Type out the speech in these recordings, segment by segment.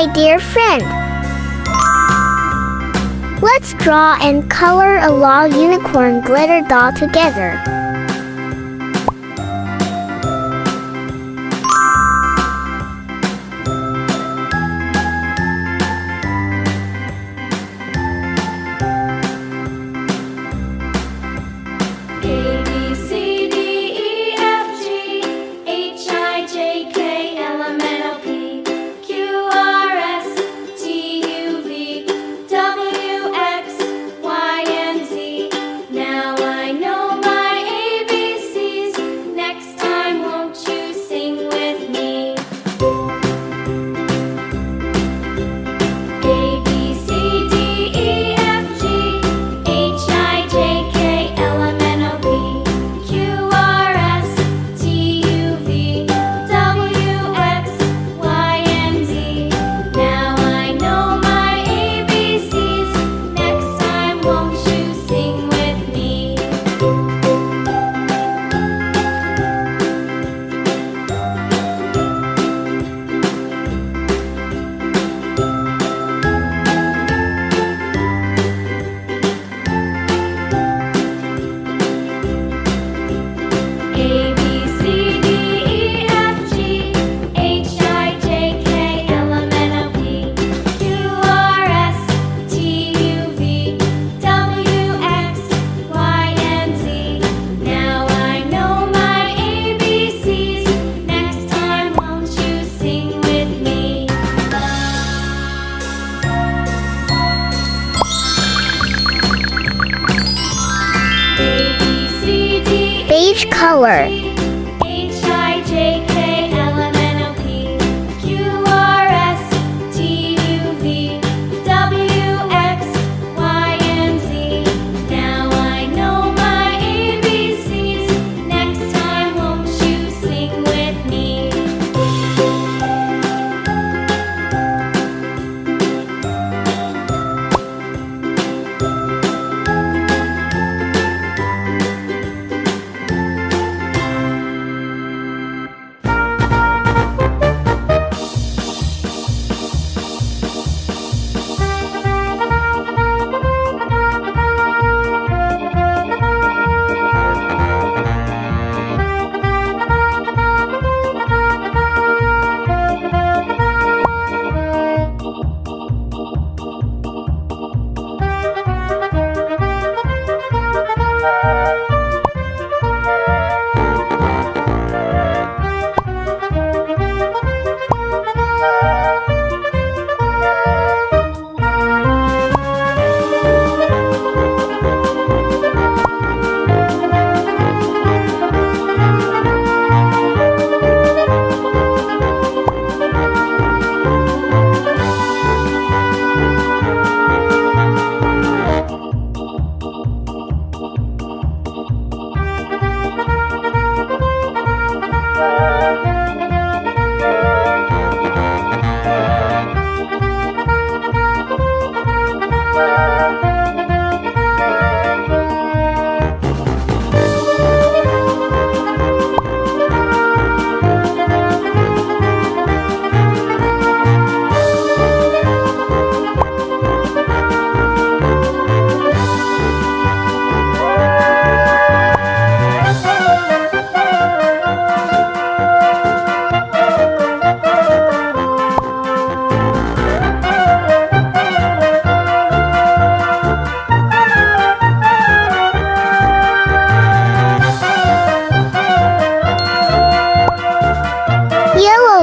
my dear friend. Let's draw and color a log unicorn glitter doll together. Beige color.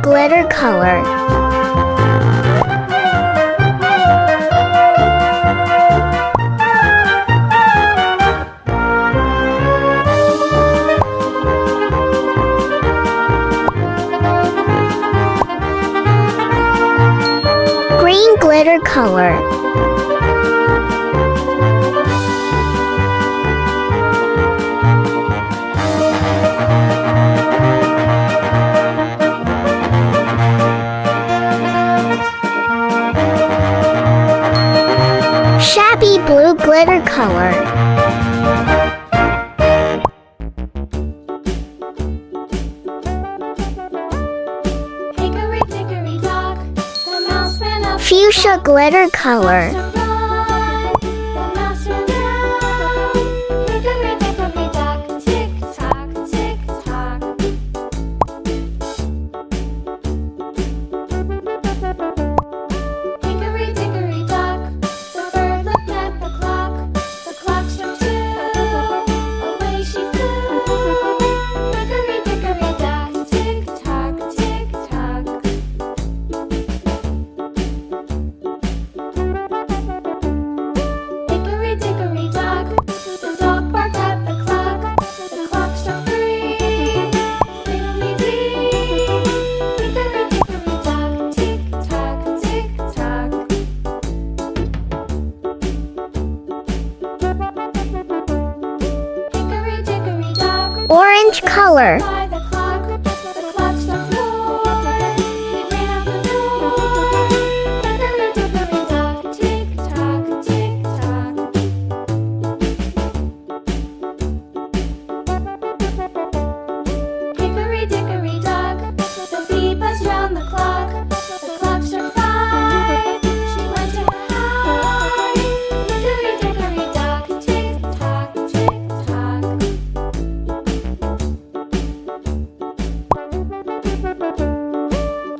Glitter color. Green glitter color. Shabby blue glitter color. Hickory dickory dock, the mouse ran Fuchsia glitter color. Orange color. Hickory dickory dock, the bee buzzed round the clock. The clock struck 5. She went to hide. Hickory dickory dock, tick tock, tick tock.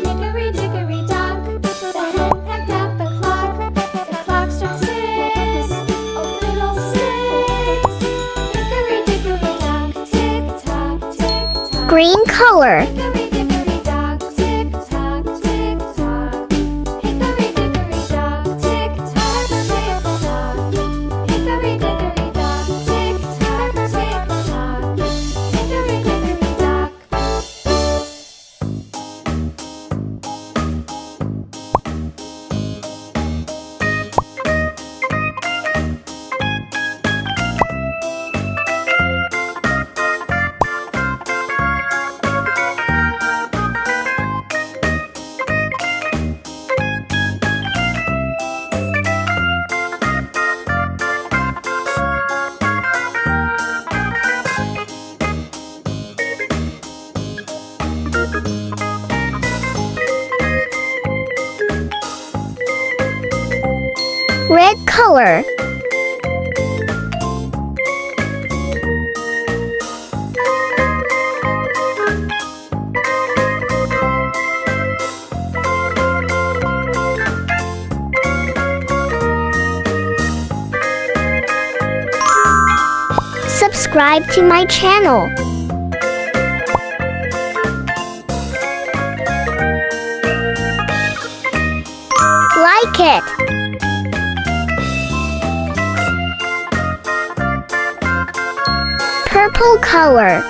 Hickory dickory dock, the hen pecked at the clock. The clock struck 6. Oh fiddle 6. Hickory dickory dock, tick tock, tick tock. Green color. Hickory dickory dock, tick tock, tick tock. Hickory dickory dock, tick tock, tick tock. Hickory dickory dock, tick tock, tick tock. Hickory dickory dock. Red color. Subscribe to my channel. Like it. Purple color.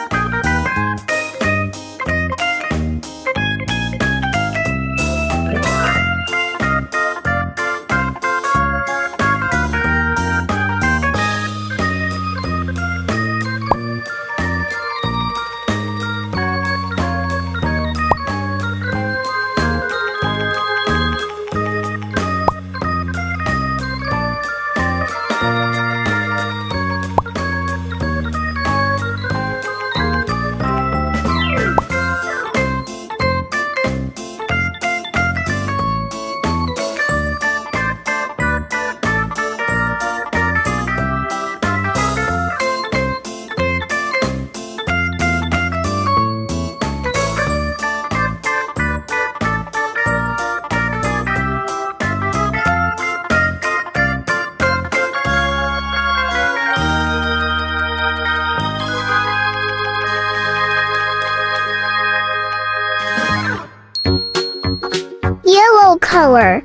Yellow color.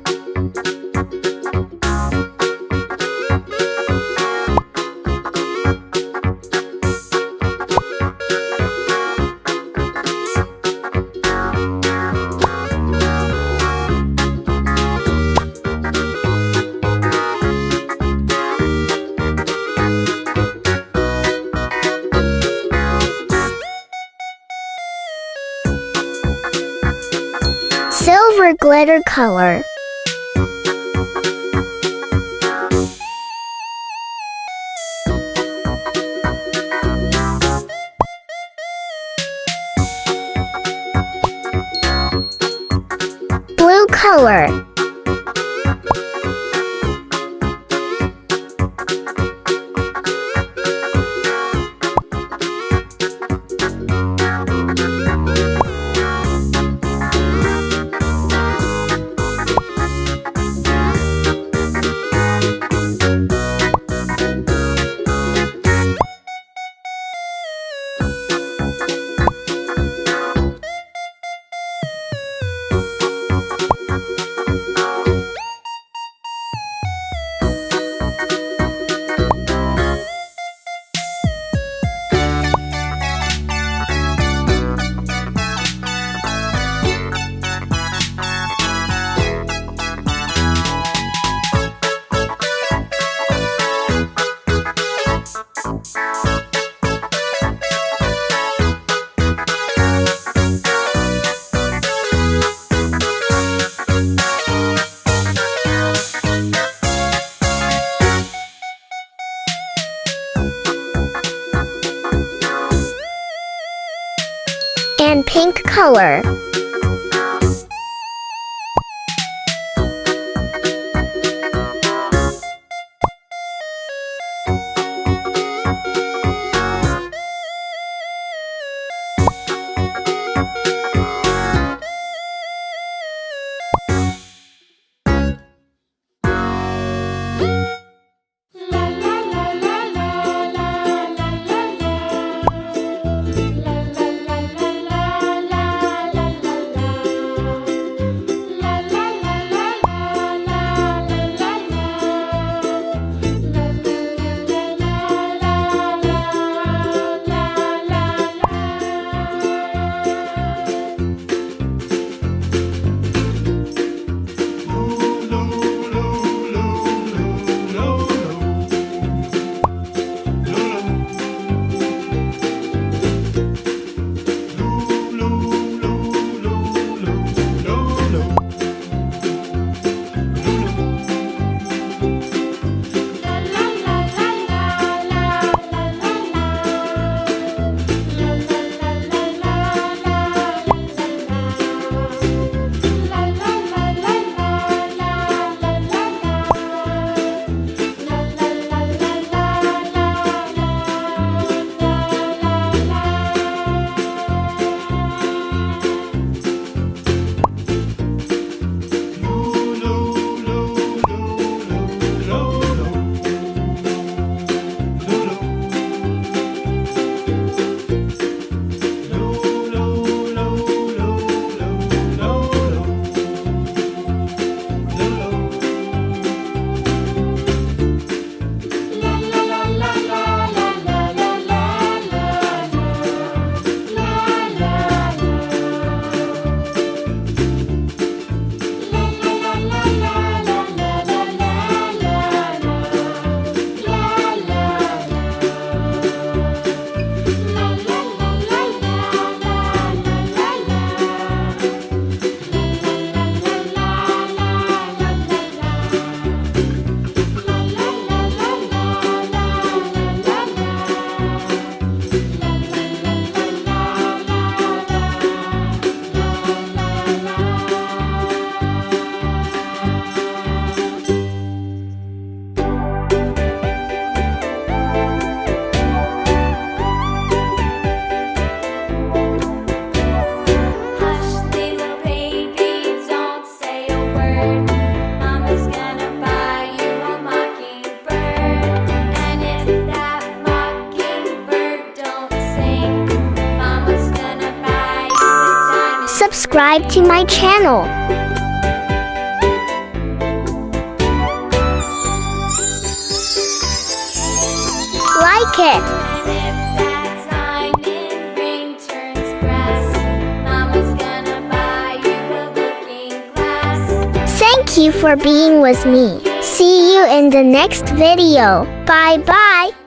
Silver glitter color. Blue color. And pink color. Subscribe to my channel. Like it. Thank you for being with me. See you in the next video. Bye bye.